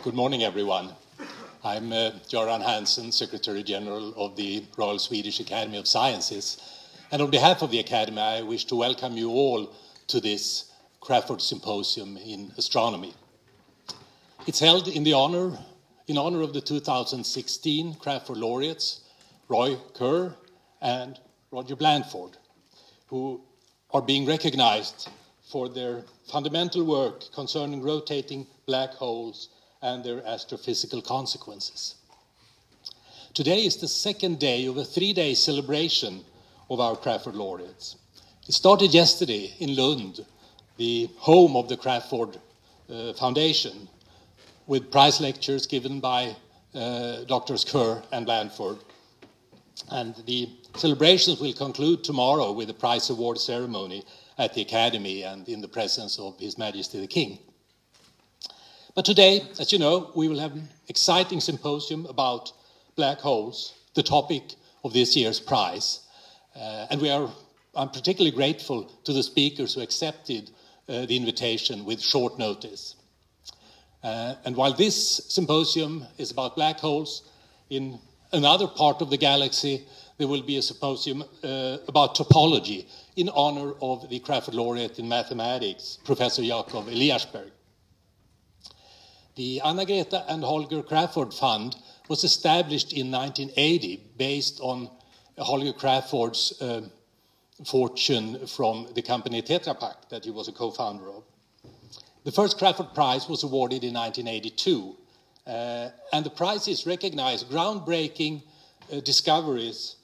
Good morning, everyone. I'm Göran Hansson, Secretary General of the Royal Swedish Academy of Sciences. And on behalf of the Academy, I wish to welcome you all to this Crafoord Symposium in Astronomy. It's held in honor of the 2016 Crafoord laureates, Roy Kerr and Roger Blandford, who are being recognized for their fundamental work concerning rotating black holes and their astrophysical consequences. Today is the second day of a three-day celebration of our Crafoord laureates. It started yesterday in Lund, the home of the Crafoord Foundation, with prize lectures given by Drs. Kerr and Blandford. And the celebrations will conclude tomorrow with a prize award ceremony at the Academy and in the presence of His Majesty the King. But today, as you know, we will have an exciting symposium about black holes, the topic of this year's prize. I'm particularly grateful to the speakers who accepted the invitation with short notice. And while this symposium is about black holes, in another part of the galaxy, there will be a symposium about topology in honor of the Crafoord laureate in mathematics, Professor Jakob Eliasberg. The Anna-Greta and Holger Crafoord Fund was established in 1980 based on Holger Crafoord's fortune from the company Tetra Pak that he was a co-founder of. The first Crafoord Prize was awarded in 1982, and the prizes recognize groundbreaking discoveries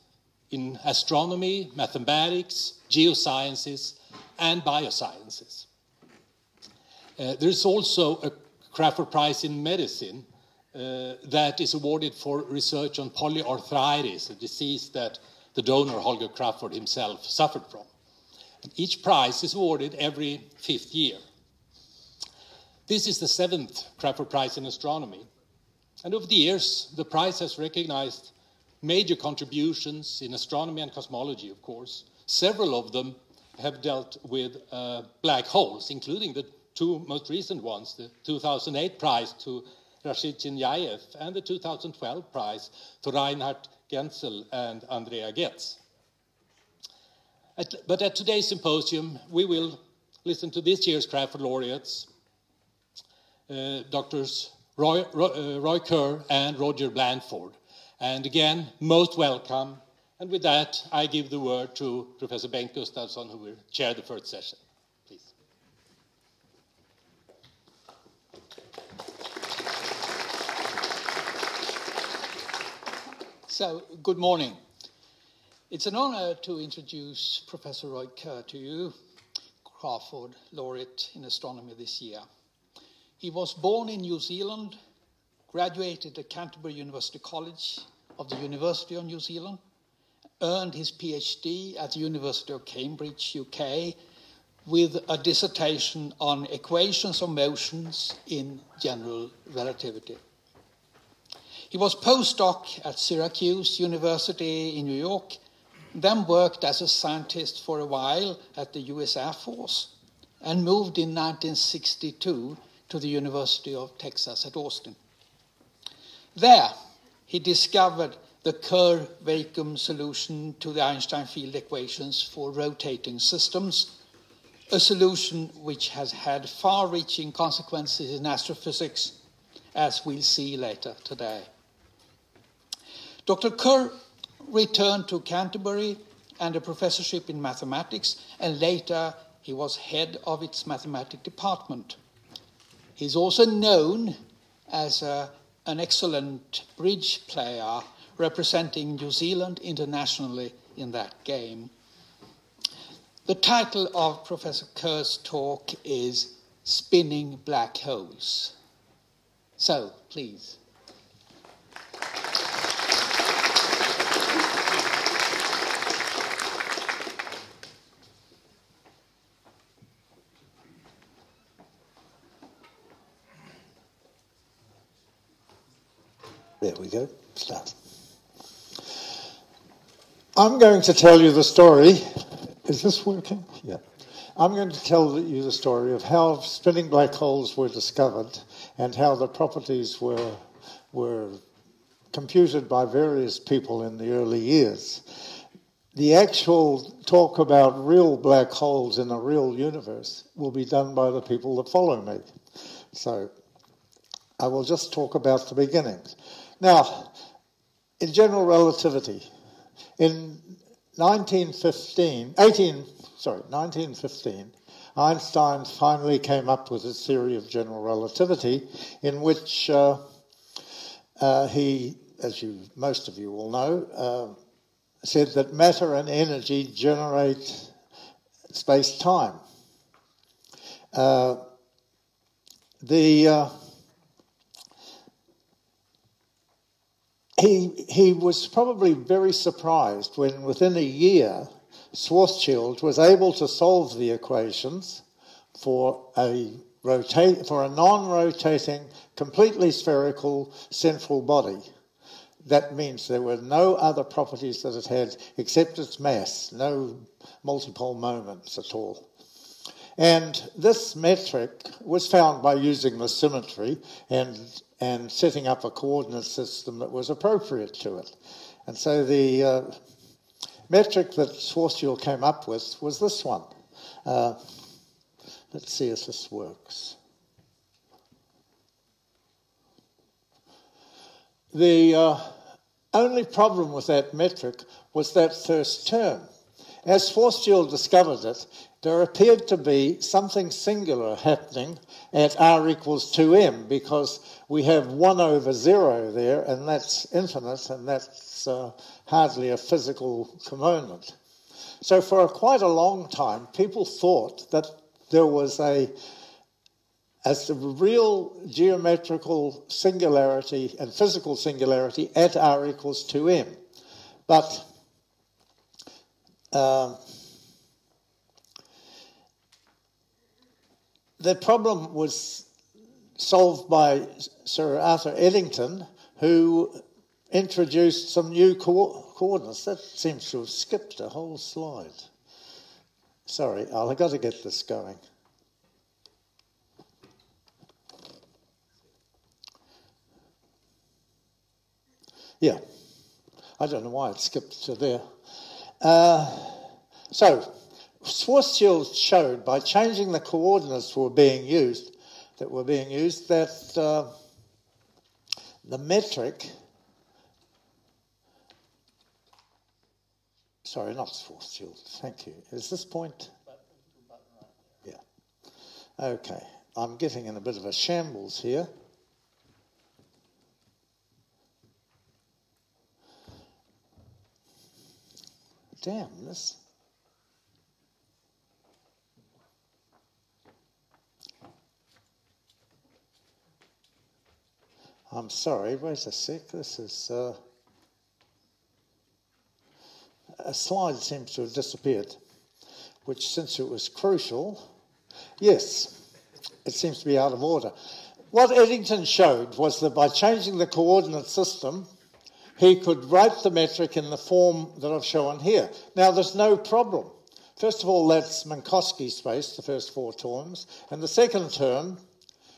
in astronomy, mathematics, geosciences, and biosciences. There is also a Crafoord Prize in Medicine that is awarded for research on polyarthritis, a disease that the donor Holger Crafoord himself suffered from. And each prize is awarded every 5th year. This is the 7th Crafoord Prize in Astronomy. And over the years, the prize has recognized major contributions in astronomy and cosmology, of course. Several of them have dealt with black holes, including the two most recent ones, the 2008 prize to Rashid Chinyayev and the 2012 prize to Reinhard Genzel and Andrea Goetz. But at today's symposium, we will listen to this year's Crafoord laureates, Drs. Roy Kerr and Roger Blandford. And again, most welcome. And with that, I give the word to Professor Bengt Gustafsson, who will chair the first session. Please. So, good morning. It's an honor to introduce Professor Roy Kerr to you, Crafoord Laureate in Astronomy this year. He was born in New Zealand, graduated at Canterbury University College of the University of New Zealand, earned his PhD at the University of Cambridge, UK, with a dissertation on equations of motions in general relativity. He was postdoc at Syracuse University in New York, then worked as a scientist for a while at the US Air Force, and moved in 1962 to the University of Texas at Austin. There, he discovered the Kerr vacuum solution to the Einstein field equations for rotating systems, a solution which has had far-reaching consequences in astrophysics, as we'll see later today. Dr. Kerr returned to Canterbury and a professorship in mathematics, and later he was head of its mathematics department. He's also known as an excellent bridge player, representing New Zealand internationally in that game. The title of Professor Kerr's talk is Spinning Black Holes. So, please. There we go. Start. I'm going to tell you the story. Is this working? Yeah. I'm going to tell you the story of how spinning black holes were discovered and how the properties were computed by various people in the early years. The actual talk about real black holes in a real universe will be done by the people that follow me. So I will just talk about the beginnings. Now, in general relativity, in 1915, Einstein finally came up with his theory of general relativity, in which he, as most of you will know, said that matter and energy generate space-time. He was probably very surprised when, within a year, Schwarzschild was able to solve the equations for a non-rotating, completely spherical central body. That means there were no other properties that it had except its mass, no multipole moments at all. And this metric was found by using the symmetry and setting up a coordinate system that was appropriate to it. And so the metric that Schwarzschild came up with was this one. Let's see if this works. The only problem with that metric was that first term. As Schwarzschild discovered it, there appeared to be something singular happening at r equals 2m, because we have 1 over 0 there, and that's infinite, and that's hardly a physical component. So for quite a long time, people thought that there was a real geometrical singularity and physical singularity at r equals 2m. But the problem was solved by Sir Arthur Eddington, who introduced some new coordinates. That seems to have skipped a whole slide. Sorry, I've got to get this going. Yeah, I don't know why it skipped to there. So, Schwarzschild showed by changing the coordinates that were being used that the metric, sorry, not Schwarzschild, thank you. Is this point? Yeah. Okay, I'm getting in a bit of a shambles here. Damn this. I'm sorry, wait a sec. This is... a slide seems to have disappeared, which, since it was crucial... Yes, it seems to be out of order. What Eddington showed was that by changing the coordinate system, he could write the metric in the form that I've shown here. Now, there's no problem. First of all, that's Minkowski space, the first 4 terms, and the second term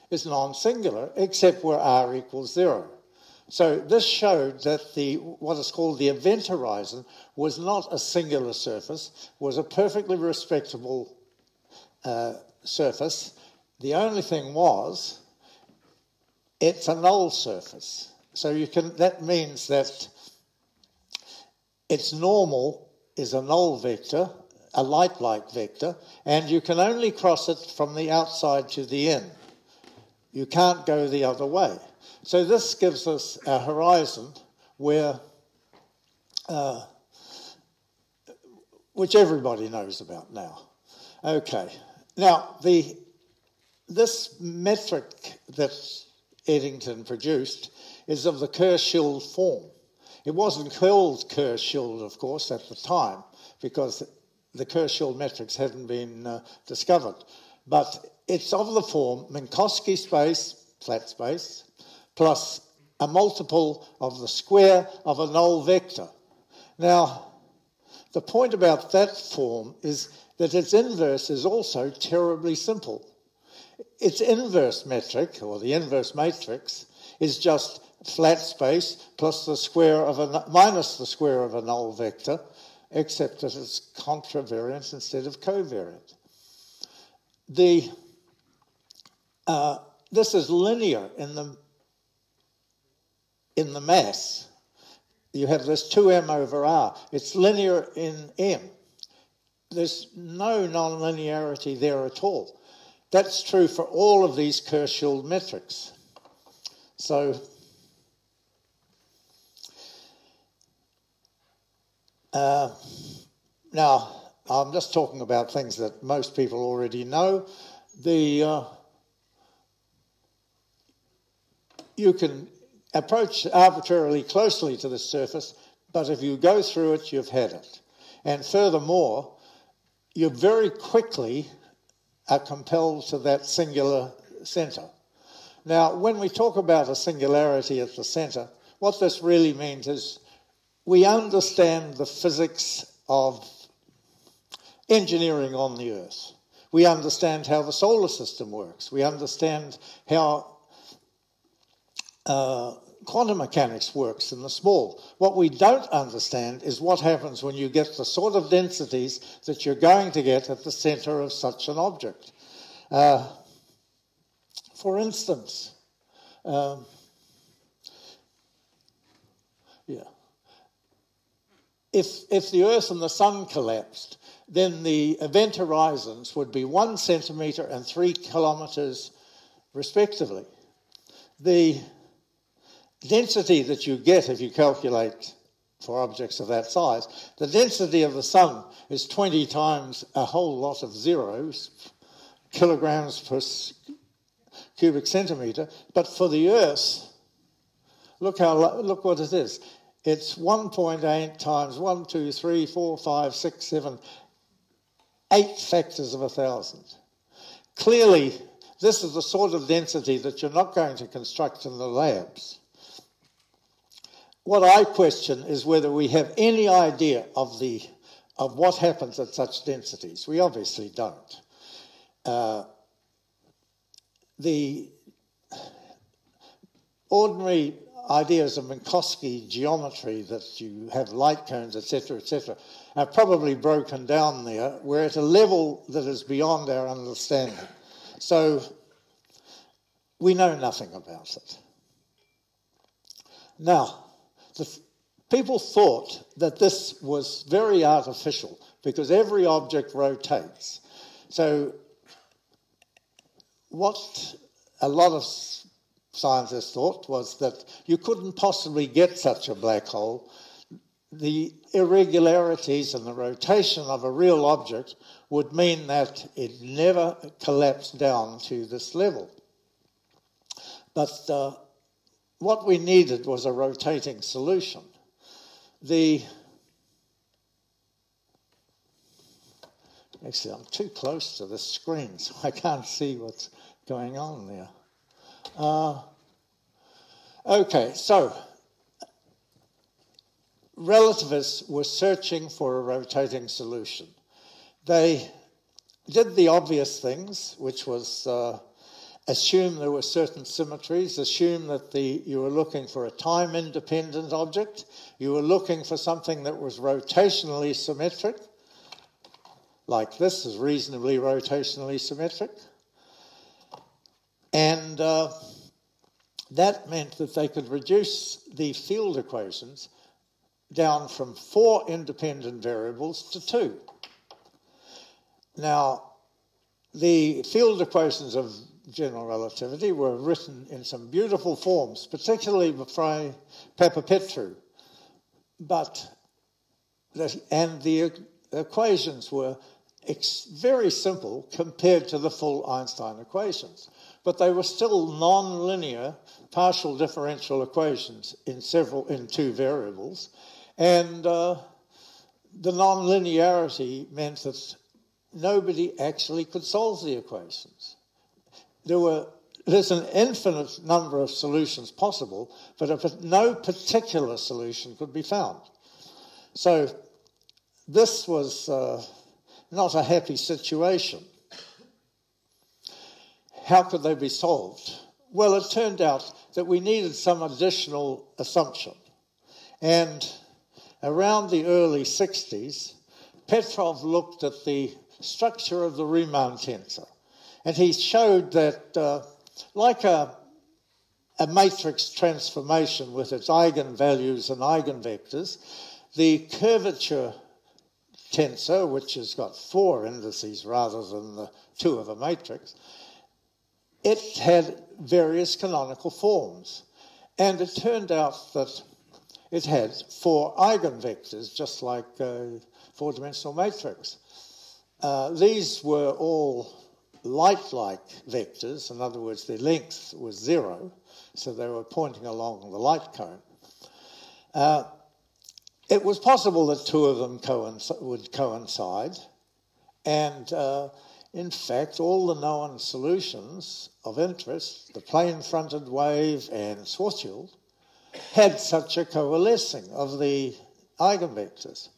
is non-singular, except where r equals 0. So this showed that what is called the event horizon was not a singular surface, was a perfectly respectable surface. The only thing was, it's a null surface. So that means that its normal is a null vector, a light-like vector, and you can only cross it from the outside to the in. You can't go the other way. So this gives us a horizon where, which everybody knows about now. Okay. Now, this metric that Eddington produced is of the Kerr-Schild form. It wasn't called Kerr-Schild, of course, at the time, because the Kerr-Schild metrics hadn't been discovered. But it's of the form Minkowski space, flat space, plus a multiple of the square of a null vector. Now, the point about that form is that its inverse is also terribly simple. its inverse metric, or the inverse matrix, is just flat space plus the square of minus the square of a null vector, except that it's contravariant instead of covariant. This is linear in the mass. You have this 2m over r. It's linear in m. There's no nonlinearity there at all. That's true for all of these Kerr-Schuld metrics. So now I'm just talking about things that most people already know. You can approach arbitrarily closely to the surface, but if you go through it, you've had it. And furthermore, you very quickly are compelled to that singular centre. Now, when we talk about a singularity at the centre, what this really means is we understand the physics of engineering on the Earth. We understand how the solar system works. We understand how quantum mechanics works in the small. What we don't understand is what happens when you get the sort of densities that you're going to get at the centre of such an object. For instance, if the Earth and the Sun collapsed, then the event horizons would be 1 centimetre and 3 kilometres respectively. The density that you get if you calculate for objects of that size, the density of the Sun is 20 times a whole lot of zeros, kilograms per cubic centimetre, but for the Earth, look what it is. It's 1.8 times 1, 2, 3, 4, 5, 6, 7, 8 factors of 1,000. Clearly, this is the sort of density that you're not going to construct in the labs. What I question is whether we have any idea of what happens at such densities. We obviously don't. The ordinary ideas of Minkowski geometry, that you have light cones, etc., are probably broken down there. We're at a level that is beyond our understanding. So we know nothing about it. Now, people thought that this was very artificial because every object rotates. So what a lot of scientists thought was that you couldn't possibly get such a black hole. The irregularities in the rotation of a real object would mean that it never collapsed down to this level. But what we needed was a rotating solution. Actually, I'm too close to the screen, so I can't see what's going on there. Okay, so relativists were searching for a rotating solution. They did the obvious things, which was assume there were certain symmetries, assume that you were looking for a time-independent object, you were looking for something that was rotationally symmetric, like this is reasonably rotationally symmetric, and that meant that they could reduce the field equations down from 4 independent variables to 2. Now, the field equations of general relativity were written in some beautiful forms, particularly by Papapetrou, and the equations were very simple compared to the full Einstein equations, but they were still non-linear partial differential equations in 2 variables, and the non-linearity meant that nobody actually could solve the equations. There's an infinite number of solutions possible, but no particular solution could be found. So this was not a happy situation. how could they be solved? Well, it turned out that we needed some additional assumption. And around the early 60s, Petrov looked at the structure of the Riemann tensor. And he showed that, like a matrix transformation with its eigenvalues and eigenvectors, the curvature tensor, which has got 4 indices rather than the 2 of a matrix, it had various canonical forms. And it turned out that it had 4 eigenvectors, just like a 4-dimensional matrix. These were all light-like vectors. In other words, their length was 0, so they were pointing along the light cone. It was possible that 2 of them would coincide, and in fact, all the known solutions of interest, the plane-fronted wave and Schwarzschild, had such a coalescing of the eigenvectors.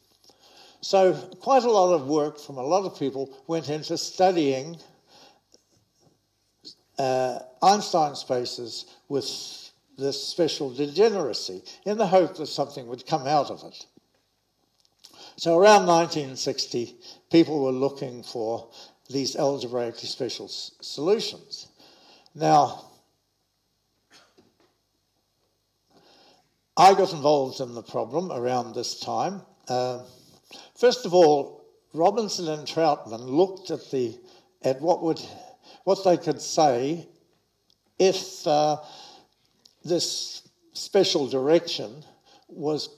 So quite a lot of work from a lot of people went into studying Einstein spaces with this special degeneracy in the hope that something would come out of it. So around 1960, people were looking for these algebraically special solutions. Now, I got involved in the problem around this time. First of all, Robinson and Troutman looked at what they could say if this special direction was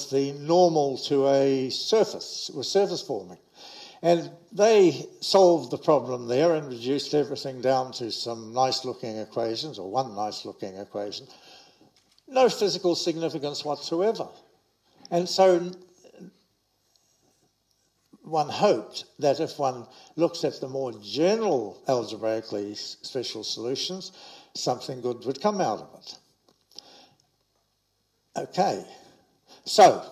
the normal to a surface, was surface forming. And they solved the problem there and reduced everything down to some nice-looking equations, or one nice-looking equation. No physical significance whatsoever. And so one hoped that if one looks at the more general algebraically special solutions, something good would come out of it. Okay, so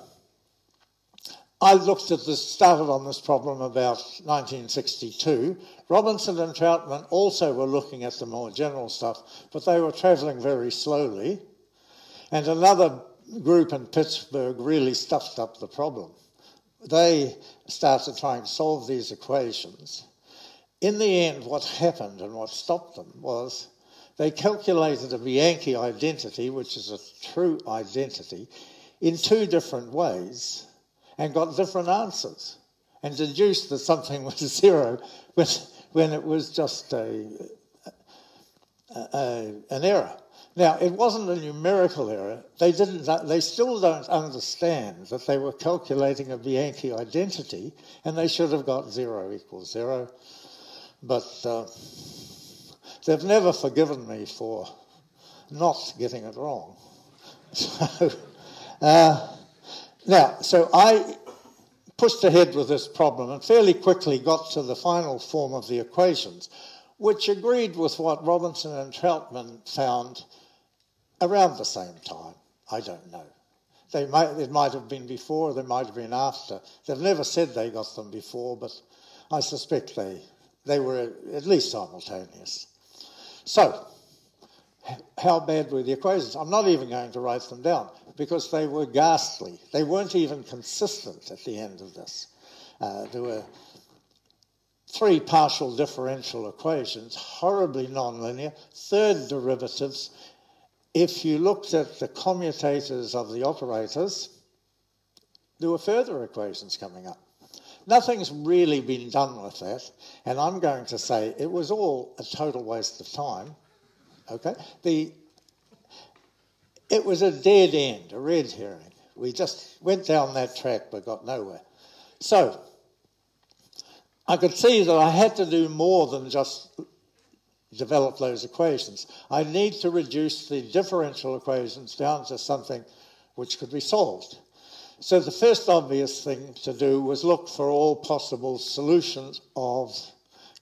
I started on this problem about 1962. Robinson and Troutman also were looking at the more general stuff, but they were travelling very slowly. And another group in Pittsburgh really stuffed up the problem. They started trying to solve these equations. In the end, what happened and what stopped them was they calculated a Bianchi identity, which is a true identity, in 2 different ways and got different answers and deduced that something was 0 when it was just an error. Now, it wasn't a numerical error. They still don't understand that they were calculating a Bianchi identity, and they should have got 0 equals 0. But they've never forgiven me for not getting it wrong. So I pushed ahead with this problem and fairly quickly got to the final form of the equations, which agreed with what Robinson and Troutman found around the same time. I don't know. It might have been before, they might have been after. They've never said they got them before, but I suspect they were at least simultaneous. So, how bad were the equations? I'm not even going to write them down because they were ghastly. They weren't even consistent at the end of this. There were 3 partial differential equations, horribly nonlinear, third derivatives. If you looked at the commutators of the operators, there were further equations coming up. Nothing's really been done with that, and I'm going to say it was all a total waste of time. Okay? It was a dead end, a red herring. We just went down that track but got nowhere. So, I could see that I had to do more than just develop those equations. I need to reduce the differential equations down to something which could be solved. So the first obvious thing to do was look for all possible solutions of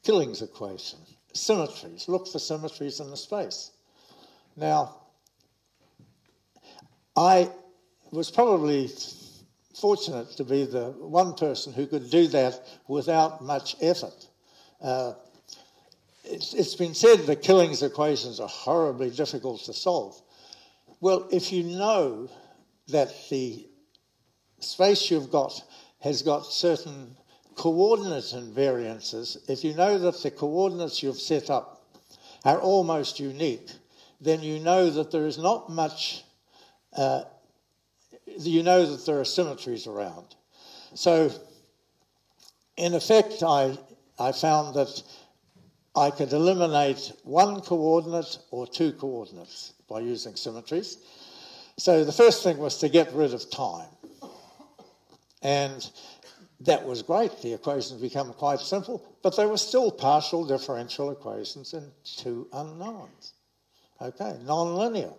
Killing's equation. Symmetries. Look for symmetries in the space. Now, I was probably fortunate to be the one person who could do that without much effort. it's been said that Killing's equations are horribly difficult to solve. Well, if you know that the space you've got has got certain coordinate invariances, if you know that the coordinates you've set up are almost unique, then you know that there is not much, you know that there are symmetries around. So, in effect, I found that I could eliminate one coordinate or two coordinates by using symmetries. So the first thing was to get rid of time. And that was great. The equations become quite simple, but they were still partial differential equations in two unknowns. Okay, non-linear.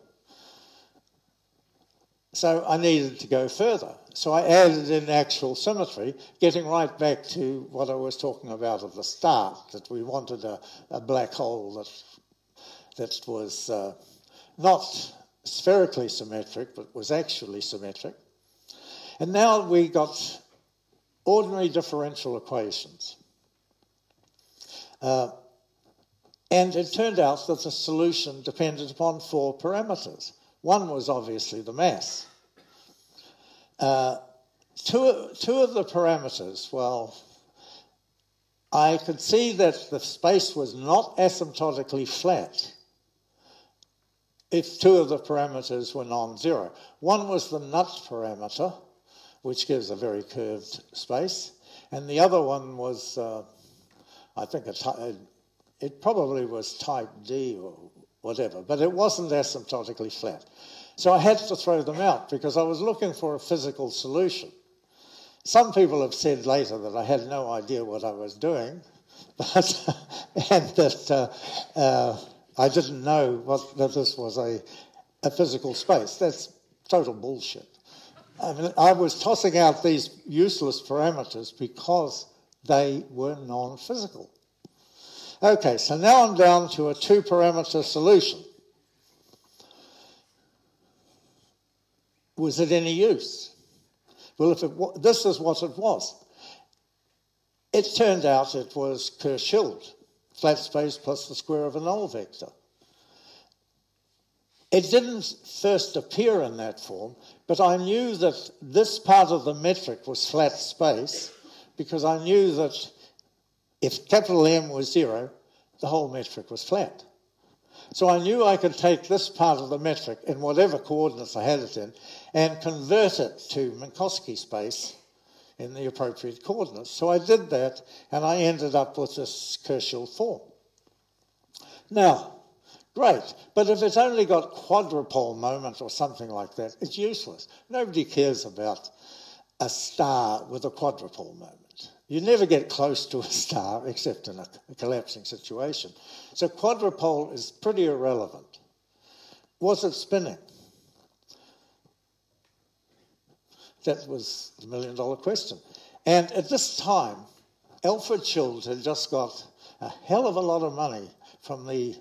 So I needed to go further. So I added in actual symmetry, getting right back to what I was talking about at the start, that we wanted a black hole that was not spherically symmetric, but was actually symmetric. And now we got ordinary differential equations. And it turned out that the solution depended upon four parameters. One was obviously the mass. Two of the parameters, well, I could see that the space was not asymptotically flat if two of the parameters were non-zero. One was the nut parameter, which gives a very curved space, and the other one was, I think it probably was type D or whatever, but it wasn't asymptotically flat. So I had to throw them out because I was looking for a physical solution. Some people have said later that I had no idea what I was doing, and that I didn't know that this was a physical space. That's total bullshit. I mean, I was tossing out these useless parameters because they were non-physical. Okay, so now I'm down to a two-parameter solution. Was it any use? Well, this is what it was. It turned out it was Kerr-Schild, flat space plus the square of a null vector. It didn't first appear in that form, but I knew that this part of the metric was flat space because I knew that if capital M was 0, the whole metric was flat. So I knew I could take this part of the metric in whatever coordinates I had it in and convert it to Minkowski space in the appropriate coordinates. So I did that, and I ended up with this Kerr-Schild form. Now, great, but if it's only got quadrupole moment or something like that, it's useless. Nobody cares about a star with a quadrupole moment. You never get close to a star except in a collapsing situation. So quadrupole is pretty irrelevant. Was it spinning? That was the million-dollar question. And at this time, Alfred Schild had just got a hell of a lot of money from the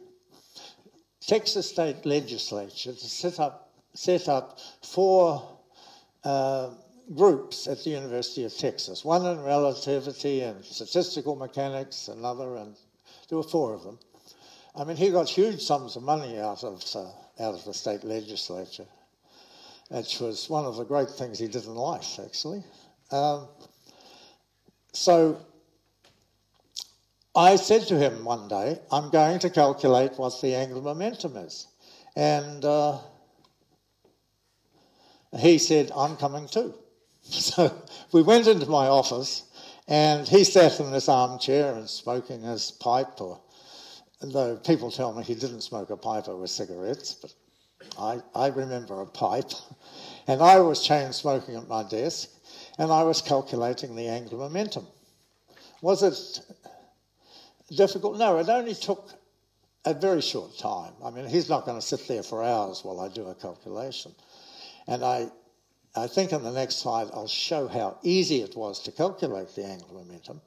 Texas state legislature to set up four groups at the University of Texas, one in relativity and statistical mechanics, another, and there were four of them. I mean, he got huge sums of money out of the state legislature, which was one of the great things he did in life, actually. So I said to him one day, I'm going to calculate what the angular momentum is. And he said, I'm coming too. So we went into my office, and he sat in this armchair and smoking his pipe, though people tell me he didn't smoke a pipe over cigarettes, but I remember a pipe. And I was chain smoking at my desk, and I was calculating the angular momentum. Was it difficult? No, it only took a very short time. I mean, he's not going to sit there for hours while I do a calculation. And I think in the next slide I'll show how easy it was to calculate the angular momentum.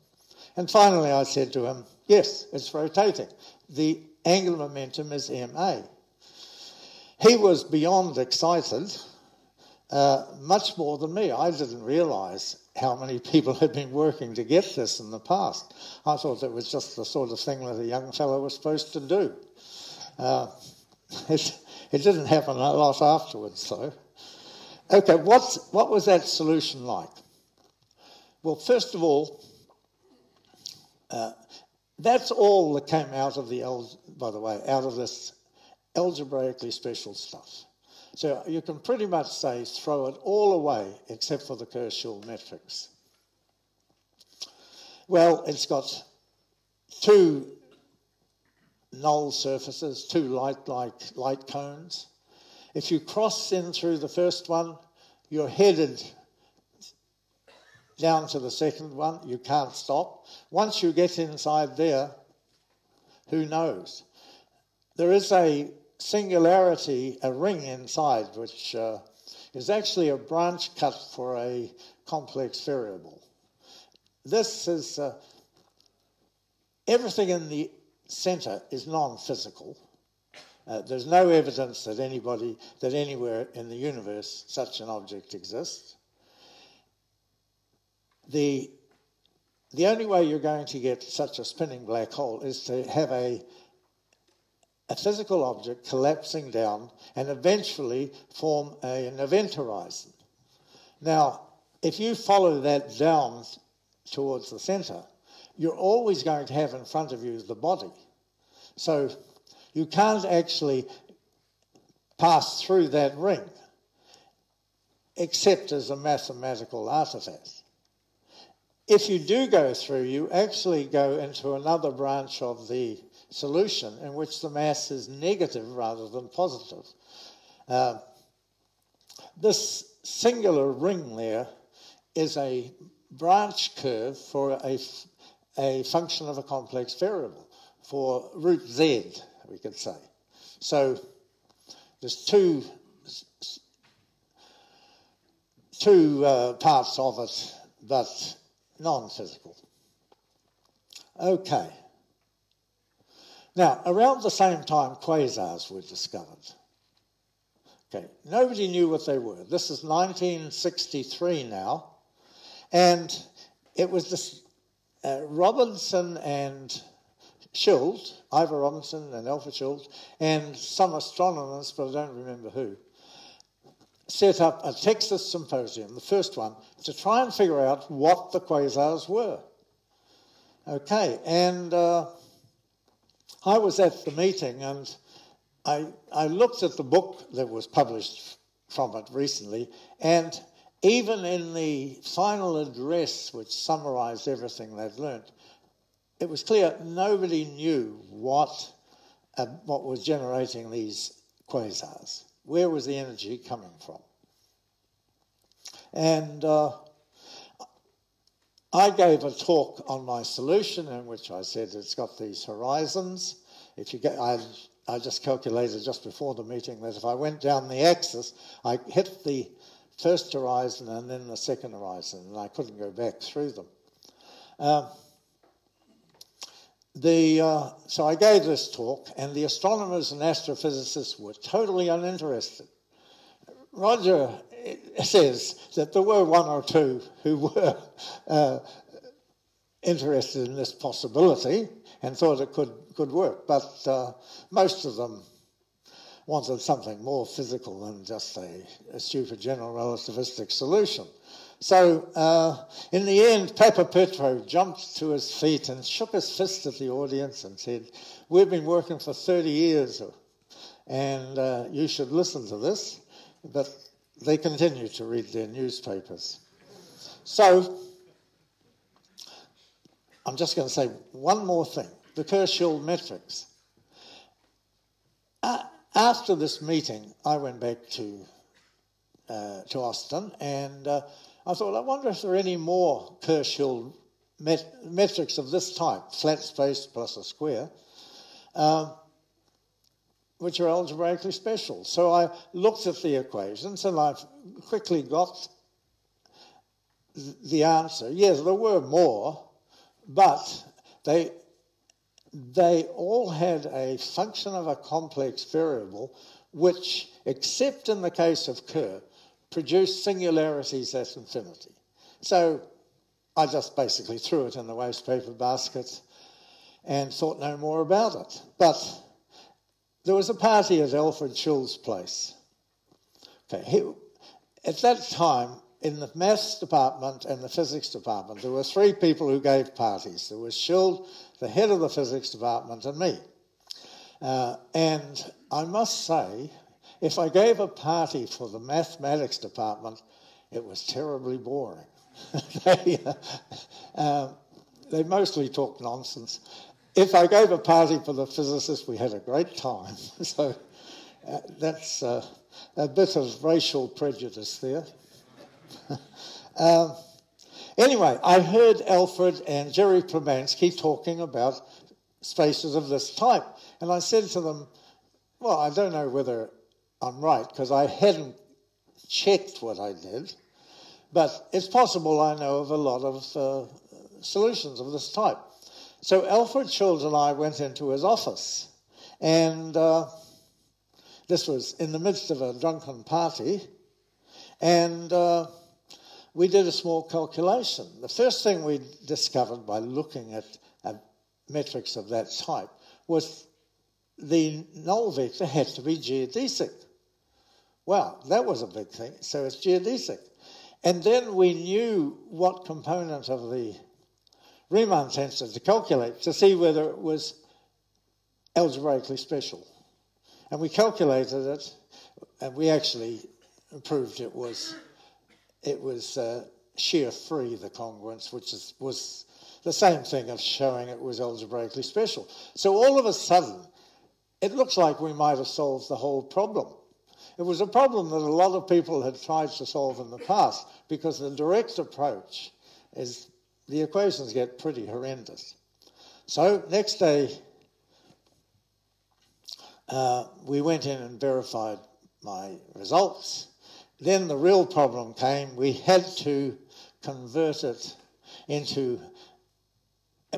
And finally I said to him, yes, it's rotating. The angular momentum is ma. He was beyond excited, much more than me. I didn't realise how many people had been working to get this in the past. I thought it was just the sort of thing that a young fellow was supposed to do. It didn't happen a lot afterwards, though. Okay, what was that solution like? Well, first of all, that's all that came out of out of this algebraically special stuff. So you can pretty much say throw it all away except for the Kerr-Schul metrics. Well, it's got two null surfaces, two light cones. If you cross in through the first one, you're headed down to the second one. You can't stop. Once you get inside there, who knows? There is a singularity, a ring inside, which is actually a branch cut for a complex variable. This is everything in the centre is non-physical. There's no evidence that anywhere in the universe such an object exists. The only way you're going to get such a spinning black hole is to have a physical object collapsing down and eventually form an event horizon. Now, if you follow that down towards the centre, you're always going to have in front of you the body. So you can't actually pass through that ring except as a mathematical artifact. If you do go through, you actually go into another branch of the solution in which the mass is negative rather than positive. This singular ring there is a branch curve for a function of a complex variable, for root z, we could say. So there's two parts of it, but non-physical. Okay. Now, around the same time, quasars were discovered. Okay, nobody knew what they were. This is 1963 now, and it was this Robinson and Schild, Ivor Robinson and Alfred Schild, and some astronomers, but I don't remember who, set up a Texas symposium, the first one, to try and figure out what the quasars were. Okay, and I was at the meeting, and I looked at the book that was published from it recently, and even in the final address, which summarised everything they'd learnt, it was clear nobody knew what was generating these quasars. Where was the energy coming from? And I gave a talk on my solution in which I said it's got these horizons. If you get, I just calculated just before the meeting that if I went down the axis, I hit the first horizon and then the second horizon, and I couldn't go back through them. So I gave this talk, and the astronomers and astrophysicists were totally uninterested. Roger says that there were one or two who were interested in this possibility and thought it could work, but most of them wanted something more physical than just a stupid general relativistic solution. So in the end, Papa Petro jumped to his feet and shook his fist at the audience and said, "We've been working for 30 years and you should listen to this." But they continued to read their newspapers. So I'm just going to say one more thing. The Kerr-Schul metrics. After this meeting, I went back to Austin, and I thought, I wonder if there are any more Kerr-Schul metrics of this type, flat space plus a square, which are algebraically special. So I looked at the equations, and I quickly got the answer. Yes, there were more, but they all had a function of a complex variable which, except in the case of Kerr, produced singularities at infinity. So I just basically threw it in the waste paper basket and thought no more about it. But there was a party at Alfred Schill's place. Okay, at that time, in the maths department and the physics department, there were three people who gave parties. There was Schill, the head of the physics department, and me. And I must say, if I gave a party for the mathematics department, it was terribly boring. They mostly talked nonsense. If I gave a party for the physicists, we had a great time. So that's a bit of racial prejudice there. Anyway, I heard Alfred and Jerry Plebanski talking about spaces of this type. And I said to them, well, I don't know whether I'm right, because I hadn't checked what I did. But it's possible I know of a lot of solutions of this type. So Alfred Schultz and I went into his office. And this was in the midst of a drunken party. And we did a small calculation. The first thing we discovered by looking at metrics of that type was the null vector had to be geodesic. Wow, that was a big thing. So it's geodesic. And then we knew what component of the Riemann tensor to calculate to see whether it was algebraically special. And we calculated it, and we actually proved it was shear free, the congruence, which was the same thing of showing it was algebraically special. So all of a sudden, it looks like we might have solved the whole problem. It was a problem that a lot of people had tried to solve in the past, because the direct approach is the equations get pretty horrendous. So next day, we went in and verified my results. Then the real problem came. We had to convert it into...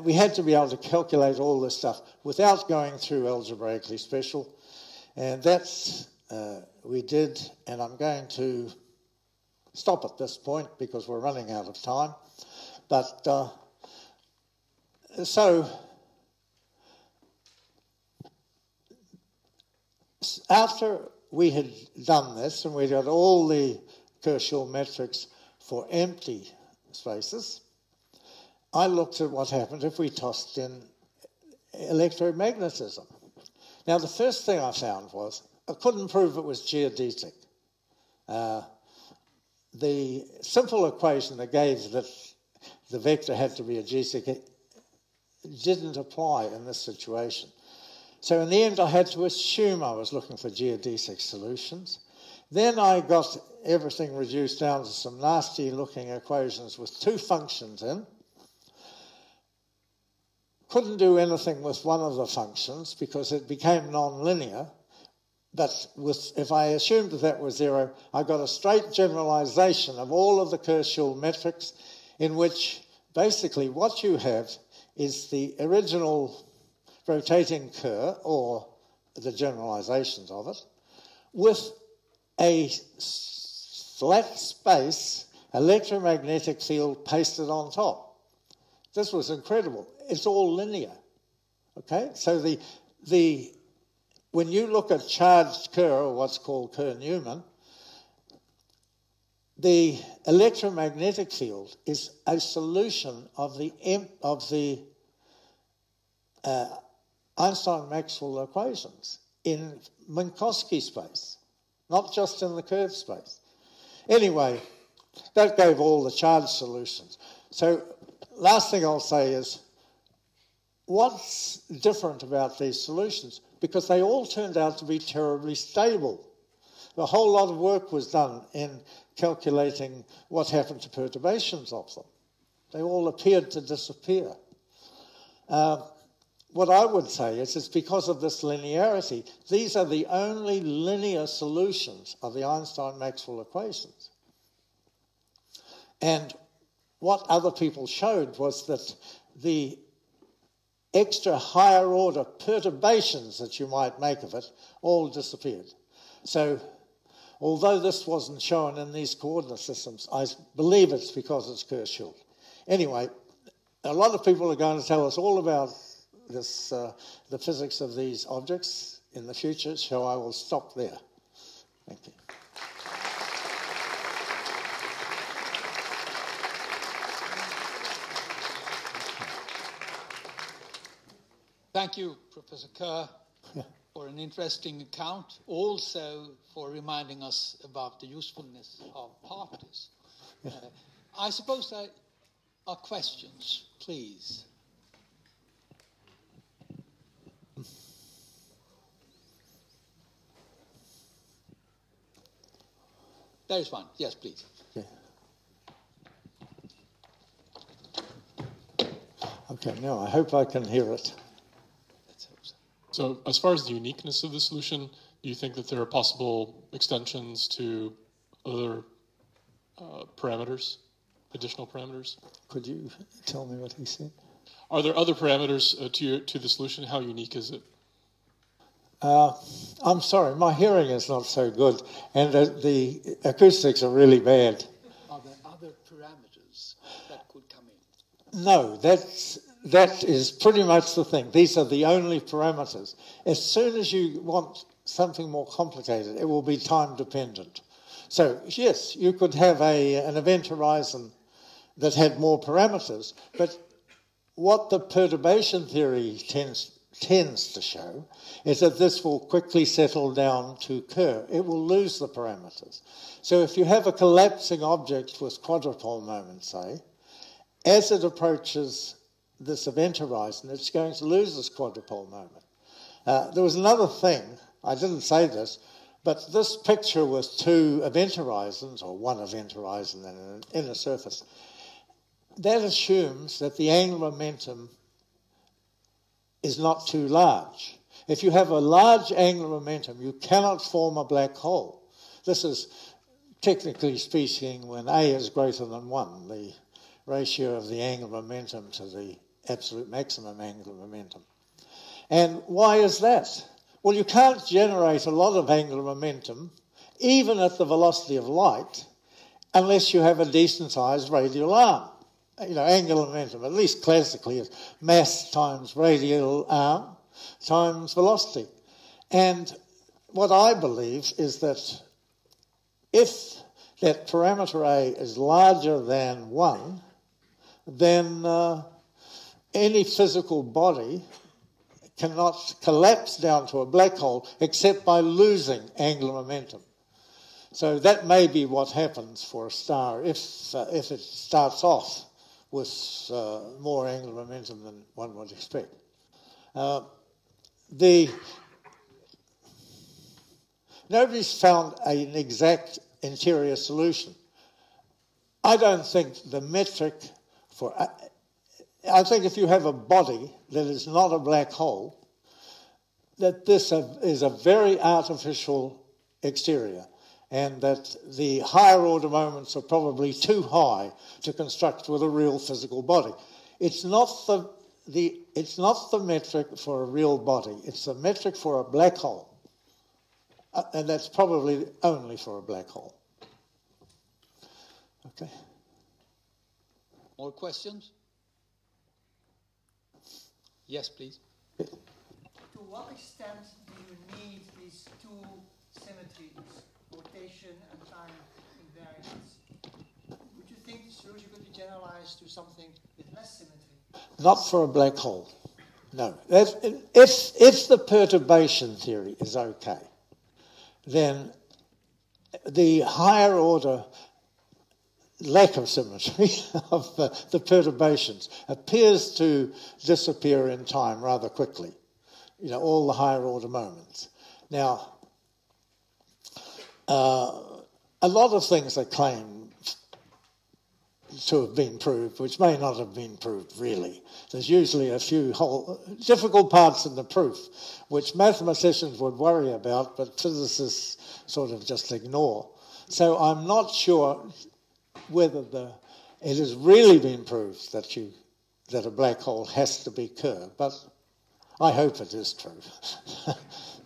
We had to be able to calculate all this stuff without going through algebraically special. And that's... we did, and I'm going to stop at this point because we're running out of time. But so after we had done this and we got all the Kerr metrics for empty spaces, I looked at what happened if we tossed in electromagnetism. Now, the first thing I found was I couldn't prove it was geodesic. The simple equation that gave that the vector had to be a geodesic didn't apply in this situation. So in the end, I had to assume I was looking for geodesic solutions. Then I got everything reduced down to some nasty-looking equations with two functions in. Couldn't do anything with one of the functions because it became non-linear. But if I assumed that was zero, I got a straight generalization of all of the Kerr metrics, in which basically what you have is the original rotating Kerr, or the generalizations of it, with a flat space electromagnetic field pasted on top. This was incredible. It's all linear. Okay? So when you look at charged Kerr, or what's called Kerr-Newman, the electromagnetic field is a solution of the Einstein-Maxwell equations in Minkowski space, not just in the curved space. Anyway, that gave all the charged solutions. So last thing I'll say is, what's different about these solutions? Because they all turned out to be terribly stable. A whole lot of work was done in calculating what happened to perturbations of them. They all appeared to disappear. What I would say is it's because of this linearity. These are the only linear solutions of the Einstein-Maxwell equations. And what other people showed was that the extra higher order perturbations that you might make of it all disappeared. So Although this wasn't shown in these coordinate systems, I believe it's because it's Kerr-Schultz. Anyway, a lot of people are going to tell us all about this, the physics of these objects in the future, so I will stop there. Thank you. Thank you, Professor Kerr, for an interesting account, also for reminding us about the usefulness of particles. I suppose there are questions, please. There is one. Yes, please. Okay, now I hope I can hear it. Let's hope so. So as far as the uniqueness of the solution, do you think that there are possible extensions to other parameters, additional parameters? Could you tell me what he said? Are there other parameters to the solution? How unique is it? I'm sorry, my hearing is not so good, and the acoustics are really bad. Are there other parameters that could come in? No, that is pretty much the thing. These are the only parameters. As soon as you want something more complicated, it will be time dependent. So yes, you could have an event horizon that had more parameters, but what the perturbation theory tends to show is that this will quickly settle down to Kerr. It will lose the parameters. So if you have a collapsing object with quadrupole moments, say, as it approaches this event horizon, it's going to lose this quadrupole moment. There was another thing, I didn't say this, but this picture with two event horizons, or one event horizon and an inner surface, that assumes that the angular momentum is not too large. If you have a large angular momentum, you cannot form a black hole. This is, technically speaking, when A is greater than 1, the ratio of the angular momentum to the absolute maximum angular momentum. And why is that? Well, you can't generate a lot of angular momentum, even at the velocity of light, unless you have a decent-sized radial arm. You know, angular momentum, at least classically, is mass times radial arm times velocity. And what I believe is that if that parameter A is larger than 1, then any physical body cannot collapse down to a black hole except by losing angular momentum. So that may be what happens for a star if it starts off with more angular momentum than one would expect. Nobody's found an exact interior solution. I don't think the metric for... I think if you have a body that is not a black hole, that this is a very artificial exterior, and that the higher order moments are probably too high to construct with a real physical body. It's not the metric for a real body. It's the metric for a black hole, and that's probably only for a black hole. Okay. More questions? Yes, please. To what extent do you need these two symmetries, rotation and time invariance? Would you think the solution could be generalized to something with less symmetry? Not for a black hole, no. If the perturbation theory is okay, then the higher order lack of symmetry of the perturbations appears to disappear in time rather quickly. You know, all the higher order moments. Now, a lot of things are claimed to have been proved, which may not have been proved really. There's usually a few difficult parts in the proof, which mathematicians would worry about, but physicists sort of just ignore. So I'm not sure whether it has really been proved that a black hole has to be Kerr, but I hope it is true.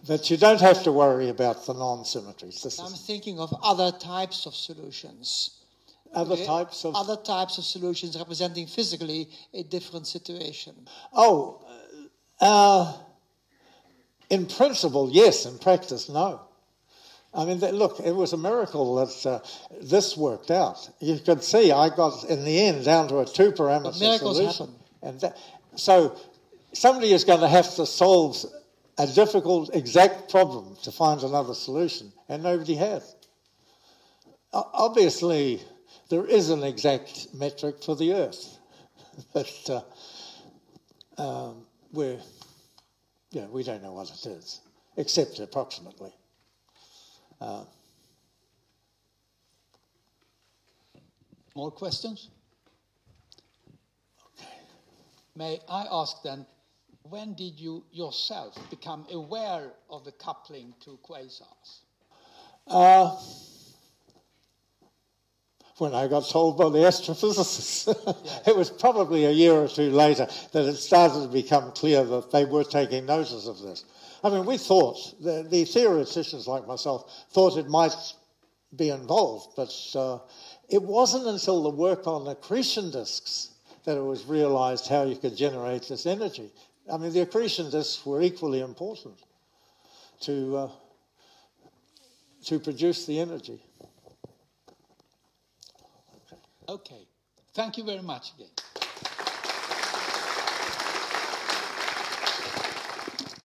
But you don't have to worry about the non-symmetries. I'm thinking of other types of solutions. Other types of... Other types of solutions representing physically a different situation. Oh, in principle, yes. In practice, no. I mean, look, it was a miracle that this worked out. You could see I got, in the end, down to a two-parameter solution. Happen. So somebody is going to have to solve a difficult, exact problem to find another solution, and nobody has. Obviously, there is an exact metric for the Earth, but we don't know what it is, except approximately. More questions? Okay. May I ask then, when did you yourself become aware of the coupling to quasars? When I got told by the astrophysicists. Yes. It was probably a year or two later that it started to become clear that they were taking notice of this. I mean, we thought, the theoreticians like myself, thought it might be involved, but it wasn't until the work on accretion disks that it was realized how you could generate this energy. I mean, the accretion disks were equally important to produce the energy. Okay. Thank you very much again.